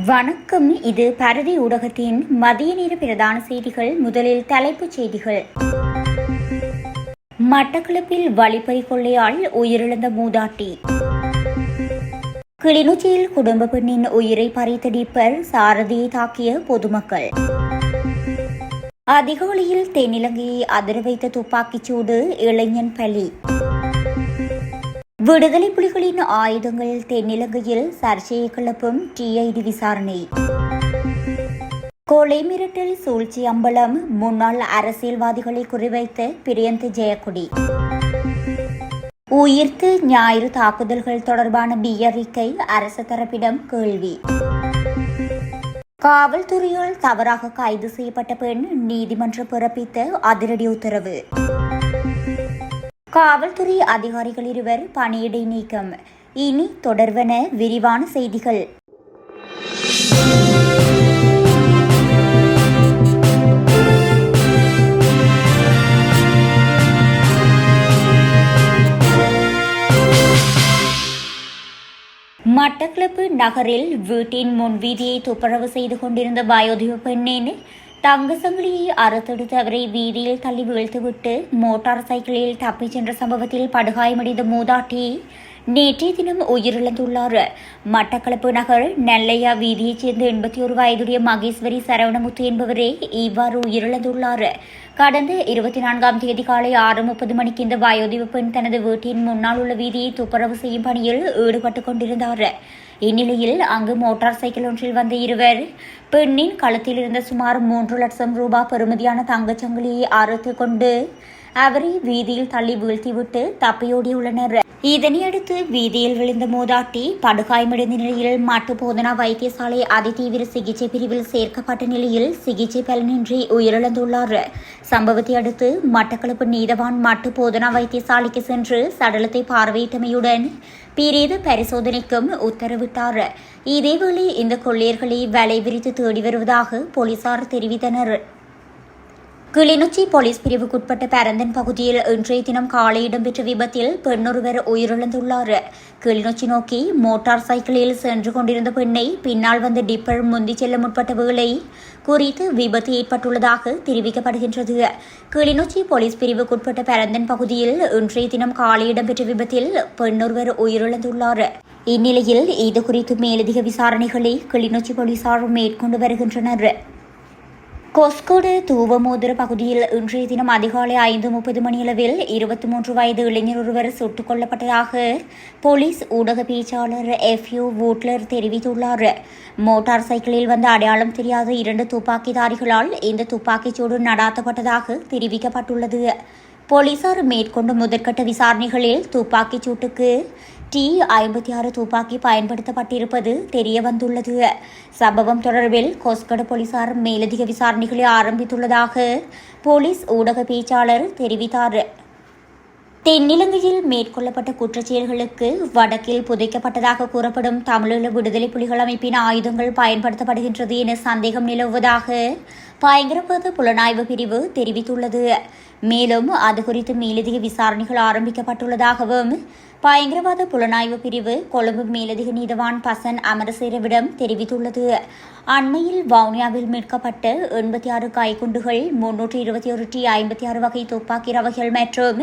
வணக்கம். இது பாரதி ஊடகத்தின் மதிய நேர பிரதான செய்திகள். முதலில் தலைப்புச் செய்திகள். மட்டக்களப்பில் வழிப்பறி கொள்ளையால் உயிரிழந்த மூதாட்டி. கிளிநொச்சியில் குடும்ப பெண்ணின் உயிரை பறித்த டிப்பர் சாரதியை தாக்கிய பொதுமக்கள். அதிகாலையில் தென்னிலங்கையை அதிர வைத்த துப்பாக்கிச்சூடு, இளைஞன் பலி. விடுதலை புலிகளின் ஆயுதங்கள் தென்னிலங்கையில் சர்ச்சையை கிளப்பும் டிஐடி விசாரணை. கொலை மிரட்டல் சூழ்ச்சி அம்பலம், முன்னாள் அரசியல்வாதிகளை குறிவைத்த பிரியந்த ஜெயக்குடி. உயிர்த்து ஞாயிறு தாக்குதல்கள் தொடர்பான பி அறிக்கை அரசு தரப்பிடம் கேள்வி. காவல்துறையால் தவறாக கைது செய்யப்பட்ட பெண் நீதிமன்றம் பிறப்பித்த அதிரடி உத்தரவு. காவல்துறை அதிகாரிகள் இருவர் பணியிடை நீக்கம். இனி தொடர்வன விரிவான செய்திகள். மட்டக்களப்பு நகரில் வீட்டின் முன்வீதியை துப்புரவு செய்து கொண்டிருந்த வயோதிப பெண்ணின் தங்க சங்கிலியை அறுத்தெடுத்து அவரை வீதியில் தள்ளி வீழ்த்துவிட்டு மோட்டார் சைக்கிளில் தப்பிச் சென்ற சம்பவத்தில் படுகாயமடைந்த மூதாட்டி நேற்றைய தினம் உயிரிழந்துள்ளார். மட்டக்களப்பு நகர் நெல்லையா வீதியைச் சேர்ந்த 81 வயதுடைய மகேஸ்வரி சரவணமுத்து என்பவரே இவ்வாறு உயிரிழந்துள்ளார். கடந்த 24ஆம் தேதி காலை 6:30 மணிக்கு இந்த வயோதிப பெண் தனது வீட்டின் முன்னால் உள்ள வீதியை துப்புரவு செய்யும் பணியில் ஈடுபட்டுக் கொண்டிருந்தார். இந்நிலையில் அங்கு மோட்டார் சைக்கிள் ஒன்றில் வந்த இருவர் பெண்ணின் களத்தில் இருந்த சுமார் 3 லட்சம் ரூபாய் பெறுமதியான தங்கச்சங்கிலியை அறுத்து கொண்டு அவரை வீதியில் தள்ளி வீழ்த்திவிட்டு தப்பியோடியுள்ளனர். இதனையடுத்து வீதியில் விழுந்த மூதாட்டி படுகாயமடைந்த நிலையில் மட்டு போதனா வைத்தியசாலை அதிதீவிர சிகிச்சை பிரிவில் சேர்க்கப்பட்ட நிலையில் சிகிச்சை பலனின்றி உயிரிழந்துள்ளார். சம்பவத்தை அடுத்து மட்டக்களப்பு நீதவான் மட்டு போதனா வைத்தியசாலைக்கு சென்று சடலத்தை பார்வையிட்டமையுடன் பிரேத பரிசோதனைக்கும் உத்தரவிட்டார். இதேவேளை இந்த கொள்ளையர்களை வலை விரித்து தேடி வருவதாக போலீசார் தெரிவித்தனர். கிளிநொச்சி போலீஸ் பிரிவுக்குட்பட்ட பரந்தன் பகுதியில் இன்றைய தினம் காலை இடம்பெற்ற விபத்தில் பெண்ணொருவர் உயிரிழந்துள்ளார். கிளிநொச்சி நோக்கி மோட்டார் சைக்கிளில் சென்று கொண்டிருந்த பெண்ணை பின்னால் வந்த டிப்பர் முந்திச் செல்ல முற்பட்ட வேளை குறித்து விபத்து ஏற்பட்டுள்ளதாக தெரிவிக்கப்படுகின்றது. கிளிநொச்சி போலீஸ் பிரிவுக்குட்பட்ட பரந்தன் பகுதியில் இன்றைய தினம் காலை இடம்பெற்ற விபத்தில் பெண்ணொருவர் உயிரிழந்துள்ளார். இந்நிலையில் இதுகுறித்து மேலதிக விசாரணைகளை கிளிநொச்சி போலீசார் மேற்கொண்டு வருகின்றனர். கொஸ்கோடு தூவமோதிர பகுதியில் இன்றைய தினம் அதிகாலை 5:30 மணியளவில் 23 வயது இளைஞர் ஒருவர் சுட்டுக் கொல்லப்பட்டதாக போலீஸ் ஊடக பேச்சாளர் எஃப்யூ வூட்லர் தெரிவித்துள்ளார். மோட்டார் சைக்கிளில் வந்த அடையாளம் தெரியாத 2 துப்பாக்கிதாரிகளால் இந்த துப்பாக்கிச்சூடு நடாத்தப்பட்டதாக தெரிவிக்கப்பட்டுள்ளது. போலீசார் மேற்கொண்ட முதற்கட்ட விசாரணைகளில் துப்பாக்கிச் சூட்டுக்கு T-56 துப்பாக்கி பயன்படுத்தப்பட்டிருப்பது தெரியவந்துள்ளது. சம்பவம் தொடர்பில் கொஸ்கட போலீசார் மேலதிக விசாரணைகளை ஆரம்பித்துள்ளதாக போலீஸ் ஊடக பேச்சாளர் தெரிவித்தார். தென்னிலங்கையில் மேற்கொள்ளப்பட்ட குற்றச்செயல்களுக்கு வடக்கில் புதைக்கப்பட்டதாக கூறப்படும் தமிழீழ விடுதலை புலிகள் அமைப்பின் ஆயுதங்கள் பயன்படுத்தப்படுகின்றது என சந்தேகம் நிலவுவதாக பயங்கரவாத புலனாய்வு பிரிவு தெரிவித்துள்ளது. மேலும் அது குறித்து மேலதிக விசாரணைகள் ஆரம்பிக்கப்பட்டுள்ளதாகவும் பயங்கரவாத புலனாய்வு பிரிவு கொழும்பு மேலதிக நீதவான் பசன் அமரசேரவிடம் தெரிவித்துள்ளது. அண்மையில் வவுனியாவில் மீட்கப்பட்ட 86 கைக்குண்டுகள், 321 T-56 வகை துப்பாக்கி ரவைகள் மற்றும்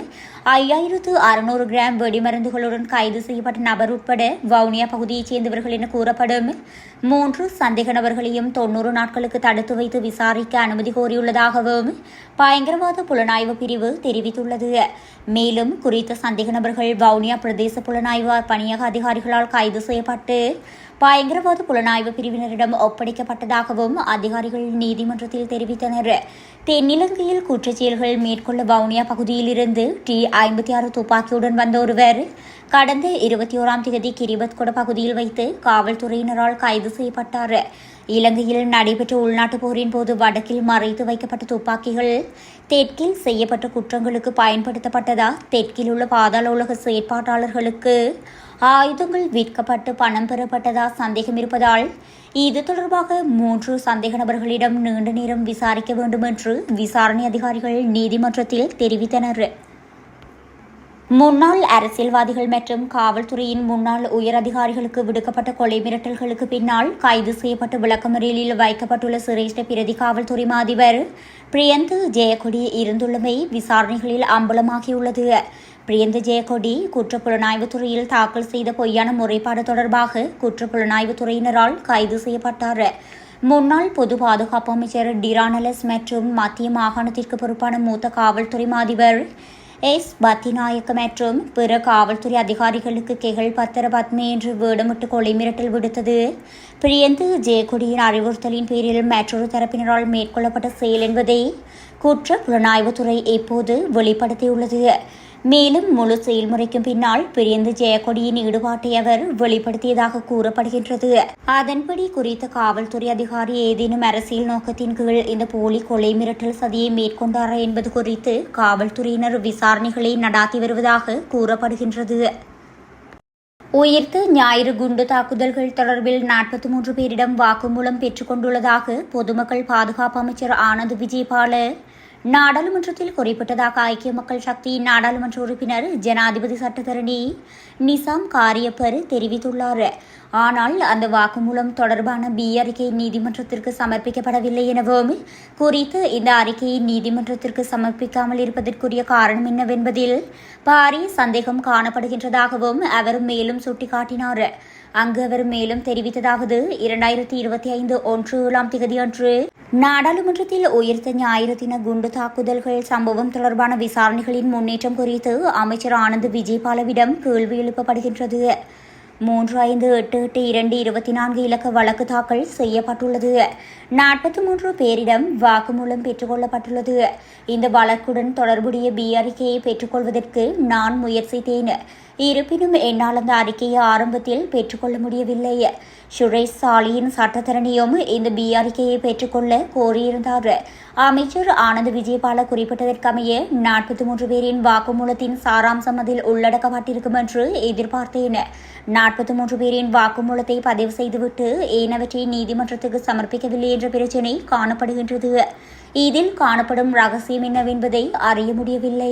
5600 கிராம் வெடிமருந்துகளுடன் கைது செய்யப்பட்ட நபர் உட்பட வவுனியா பகுதியைச் சேர்ந்தவர்கள் என கூறப்படும் 3 சந்தேக நபர்களையும் 90 நாட்களுக்கு தடுத்து வைத்து விசாரிக்க அனுமதி கோரியுள்ளதாகவும் பயங்கரவாத புலனாய்வு பிரிவு தெரிவித்துள்ளது. மேலும் குறித்த சந்தேக நபர்கள் வவுனியா பிரதேச புலனாய்வு பணியக அதிகாரிகளால் கைது செய்யப்பட்டு பயங்கரவாத புலனாய்வு பிரிவினரிடம் ஒப்படைக்கப்பட்டதாகவும் அதிகாரிகள் நீதிமன்றத்தில் தெரிவித்தனர். தென்னிலங்கையில் குற்றச்செயல்கள் மேற்கொள்ள வவுனியா பகுதியிலிருந்து T-56 துப்பாக்கியுடன் வந்த ஒருவர் கடந்த 21ஆம் தேதி கிரிபத்கொட பகுதியில் வைத்து காவல்துறையினரால் கைது செய்யப்பட்டார். இலங்கையில் நடைபெற்ற உள்நாட்டு போரின் போது வடக்கில் மறைத்து வைக்கப்பட்ட துப்பாக்கிகள் தெற்கில் செய்யப்பட்ட குற்றங்களுக்கு பயன்படுத்தப்பட்டதா, தெற்கில் உள்ள பாதாள உலக செயற்பாட்டாளர்களுக்கு ஆயுதங்கள் விற்கப்பட்டு பணம் பெறப்பட்டதா சந்தேகம் இருப்பதால் இது தொடர்பாக 3 சந்தேக நபர்களிடம் நீண்ட நேரம் விசாரிக்க வேண்டும் என்று விசாரணை அதிகாரிகள் நீதிமன்றத்தில் தெரிவித்தனர். முன்னாள் அரசியல்வாதிகள் மற்றும் காவல்துறையின் முன்னாள் உயர் அதிகாரிகளுக்கு விடுக்கப்பட்ட கொலை மிரட்டல்களுக்கு பின்னால் கைது செய்யப்பட்டு விளக்கமறியலில் வைக்கப்பட்டுள்ள சிரேஷ்ட பிரதி காவல்துறை அதிபர் பிரியந்த் ஜெயக்கொடி இருந்துள்ளமை விசாரணைகளில் அம்பலமாகியுள்ளது. பிரியந்த் ஜெயக்கொடி குற்றப்புலனாய்வுத்துறையில் தாக்கல் செய்த பொய்யான முறைப்பாடு தொடர்பாக குற்றப்புலனாய்வுத்துறையினரால் கைது செய்யப்பட்டார். முன்னாள் பொது பாதுகாப்பு அமைச்சர் டிரானலஸ் மற்றும் மத்திய மாகாணத்திற்கு பொறுப்பான மூத்த காவல்துறை அதிபர் எஸ் பத்திநாயக்க மற்றும் பிற காவல்துறை அதிகாரிகளுக்கு கெகல் பத்திர பத்மே என்று வேடமிட்டு கொலை மிரட்டல் விடுத்தது பிரியந்த் ஜெயக்கொடியின் அறிவுறுத்தலின் பேரில் மற்றொரு தரப்பினரால் மேற்கொள்ளப்பட்ட செயல் என்பதை குற்ற புலனாய்வுத்துறை இப்போது வெளிப்படுத்தியுள்ளது. மேலும் முழு செயல்முறைக்கும் பின்னால் பிரியந்த் ஜெயக்கொடியின் ஈடுபாட்டை அவர் வெளிப்படுத்தியதாக கூறப்படுகின்றது. அதன்படி குறித்த காவல்துறை அதிகாரி ஏதேனும் அரசியல் நோக்கத்தின் கீழ் இந்த போலி கொலை மிரட்டல் சதியை மேற்கொண்டாரா என்பது குறித்து காவல்துறையினர் விசாரணைகளை நடாத்தி வருவதாக கூறப்படுகின்றது. உயிர்த்த ஞாயிறு குண்டு தாக்குதல்கள் தொடர்பில் 43 பேரிடம் வாக்குமூலம் பெற்றுக் கொண்டுள்ளதாக பொதுமக்கள் பாதுகாப்பு அமைச்சர் ஆனந்த் விஜயபால நாடாளுமன்றத்தில் குறிப்பிட்டதாக ஐக்கிய மக்கள் சக்தி நாடாளுமன்ற உறுப்பினர் ஜனாதிபதி சட்டத்தரணி நிசாம் காரியப்பர் தெரிவித்துள்ளார். ஆனால் அந்த வாக்குமூலம் தொடர்பான அறிக்கை நீதிமன்றத்திற்கு சமர்ப்பிக்கப்படவில்லை எனவும் குறித்து இந்த அறிக்கையை நீதிமன்றத்திற்கு சமர்ப்பிக்காமல் இருப்பதற்குரிய காரணம் என்னவென்பதில் பாரிய சந்தேகம் காணப்படுகின்றதாகவும் அவர் மேலும் சுட்டிக்காட்டினார். அங்கு அவர் மேலும் தெரிவித்ததாவது 2025 1 அன்று நாடாளுமன்றத்தில் உயிர்த்த ஞாயிறு தின குண்டு தாக்குதல்கள் சம்பவம் தொடர்பான விசாரணைகளின் முன்னேற்றம் குறித்து அமைச்சர் ஆனந்த் விஜயபாலவிடம் கேள்வி எழுப்பப்படுகின்றது. 3588-224 இலக்க வழக்கு தாக்கல் செய்யப்பட்டுள்ளது. 43 பேரிடம் வாக்குமூலம் பெற்றுக் கொள்ளப்பட்டுள்ளது. இந்த வழக்குடன் தொடர்புடைய அறிக்கையை பெற்றுக்கொள்வதற்கு நான் முயற்சித்தேன். இருப்பினும் என்னால் அந்த அறிக்கையை ஆரம்பத்தில் பெற்றுக்கொள்ள முடியவில்லை. சுரேஷ் சாலியின் சட்டத்தரணியும் இந்த அறிக்கையை பெற்றுக்கொள்ள கோரியிருந்தார். அமைச்சர் ஆனந்த் விஜயபால குறிப்பிட்டதற்கமைய 43 பேரின் வாக்குமூலத்தின் சாராம்சம் அதில் உள்ளடக்கப்பட்டிருக்கும் என்று எதிர்பார்த்தேன். 43 பேரின் வாக்குமூலத்தை பதிவு செய்துவிட்டு ஏனவற்றை நீதிமன்றத்துக்கு சமர்ப்பிக்கவில்லை என்ற பிரச்சினை காணப்படுகின்றது. இதில் காணப்படும் ரகசியம் என்னவென்பதை அறிய முடியவில்லை.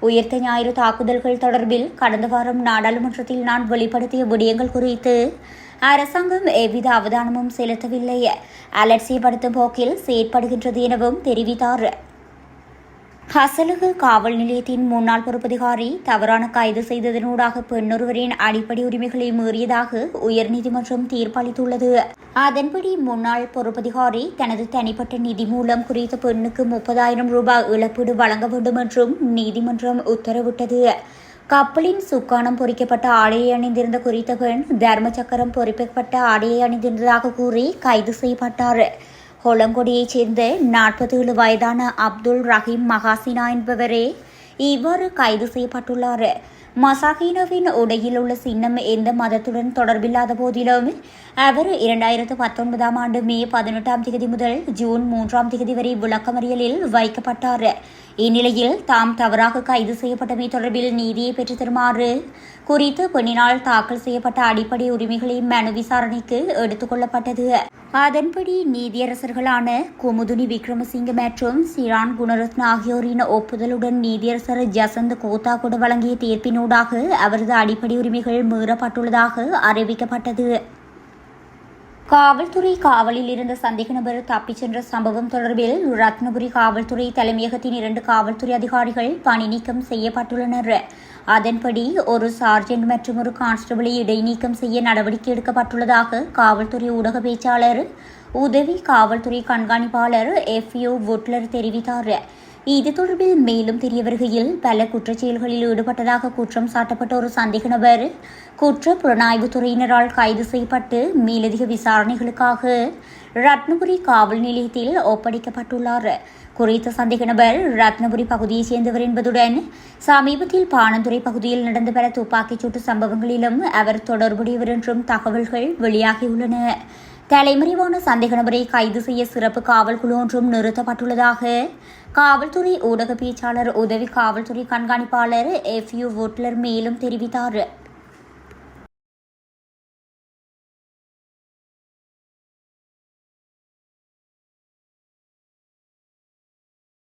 உயிர்த்த ஞாயிறு தாக்குதல்கள் தொடர்பில் கடந்த வாரம் நாடாளுமன்றத்தில் நான் வெளிப்படுத்திய விடயங்கள் குறித்து அரசாங்கம் எவ்வித அவதானமும் செலுத்தவில்லை, அலட்சியப்படுத்தும் போக்கில் செயற்படுகின்றது எனவும் தெரிவித்தார். ஹசலகு காவல் நிலையத்தின் முன்னாள் பொறுப்பதிகாரி தவறான கைது செய்ததனூடாக பெண்ணொருவரின் அடிப்படை உரிமைகளை மீறியதாக உயர்நீதிமன்றம் தீர்ப்பளித்துள்ளது. அதன்படி முன்னாள் பொறுப்பதிகாரி தனது தனிப்பட்ட நிதி மூலம் குறித்த பெண்ணுக்கு 30,000 ரூபாய் இழப்பீடு வழங்க வேண்டும் என்றும் நீதிமன்றம் உத்தரவிட்டது. கப்பலின் சுக்கானம் பொறிக்கப்பட்ட ஆடையை அணிந்திருந்த குறித்த பெண் தர்ம சக்கரம் பொறிக்கப்பட்ட ஆடையை அணிந்திருந்ததாக கூறி கைது செய்யப்பட்டார். கொலங்கொடியைச் சேர்ந்த 47 வயதான அப்துல் ரஹீம் மகாசினா என்பவரே இவ்வாறு கைது செய்யப்பட்டுள்ளார். மசாகினாவின் உடையில் உள்ள சின்னம் எந்த மதத்துடன் தொடர்பில்லாத போதிலும் அவர் 2019 ஆண்டு மே 18 முதல் ஜூன் 3 வரை விளக்கமறியலில் வைக்கப்பட்டார். இந்நிலையில் தாம் தவறாக கைது செய்யப்பட்டமை தொடர்பில் நீதியை பெற்றுத் தருமாறு குறித்து பெண்ணினால் தாக்கல் செய்யப்பட்ட அடிப்படை உரிமைகளை மனு விசாரணைக்கு எடுத்துக் கொள்ளப்பட்டது. அதன்படி நீதியரசர்களான குமுதுனி விக்ரமசிங்க மற்றும் சிரான் குணரத்ன ஆகியோரின் ஒப்புதலுடன் நீதியரசர் ஜசந்த் கோத்தா கூட வழங்கிய தீர்ப்பினூடாக அவரது அடிப்படை உரிமைகள் மீறப்பட்டுள்ளதாக அறிவிக்கப்பட்டது. காவல்துறை காவலில் இருந்த சந்தேக நபர் தப்பிச் சென்ற சம்பவம் தொடர்பில் ரத்னபுரி காவல்துறை தலைமையகத்தின் 2 காவல்துறை அதிகாரிகள் பணி நீக்கம் செய்யப்பட்டுள்ளனர். அதன்படி ஒரு சார்ஜென்ட் மற்றும் ஒரு கான்ஸ்டபிளை இடைநீக்கம் செய்ய நடவடிக்கை எடுக்கப்பட்டுள்ளதாக காவல்துறை ஊடக பேச்சாளர் உதவி காவல்துறை கண்காணிப்பாளர் FU வுட்லர் தெரிவித்தார். இது தொடர்பில் மேலும் தெரிய வருகையில் பல குற்றச்செயல்களில் ஈடுபட்டதாக குற்றம் சாட்டப்பட்ட ஒரு சந்தேக நபர் குற்ற புலனாய்வுத்துறையினரால் கைது செய்யப்பட்டு மேலதிக விசாரணைகளுக்காக ரத்னபுரி காவல் நிலையத்தில் ஒப்படைக்கப்பட்டுள்ளார். குறித்த சந்தேக நபர் ரத்னபுரி பகுதியைச் சேர்ந்தவர் என்பதுடன் சமீபத்தில் பாணந்துறை பகுதியில் நடந்த பல துப்பாக்கிச்சூட்டு சம்பவங்களிலும் அவர் தொடர்புடையவர் என்றும் தகவல்கள் வெளியாகியுள்ளன. தலைமறைவான சந்தேக நபரை கைது செய்ய சிறப்பு காவல் குழு ஒன்றும் நிறுத்தப்பட்டுள்ளதாக காவல்துறை ஊடக பேச்சாளர் உதவி காவல்துறை கண்காணிப்பாளர் FU வுட்லர் மேலும் தெரிவித்தார்.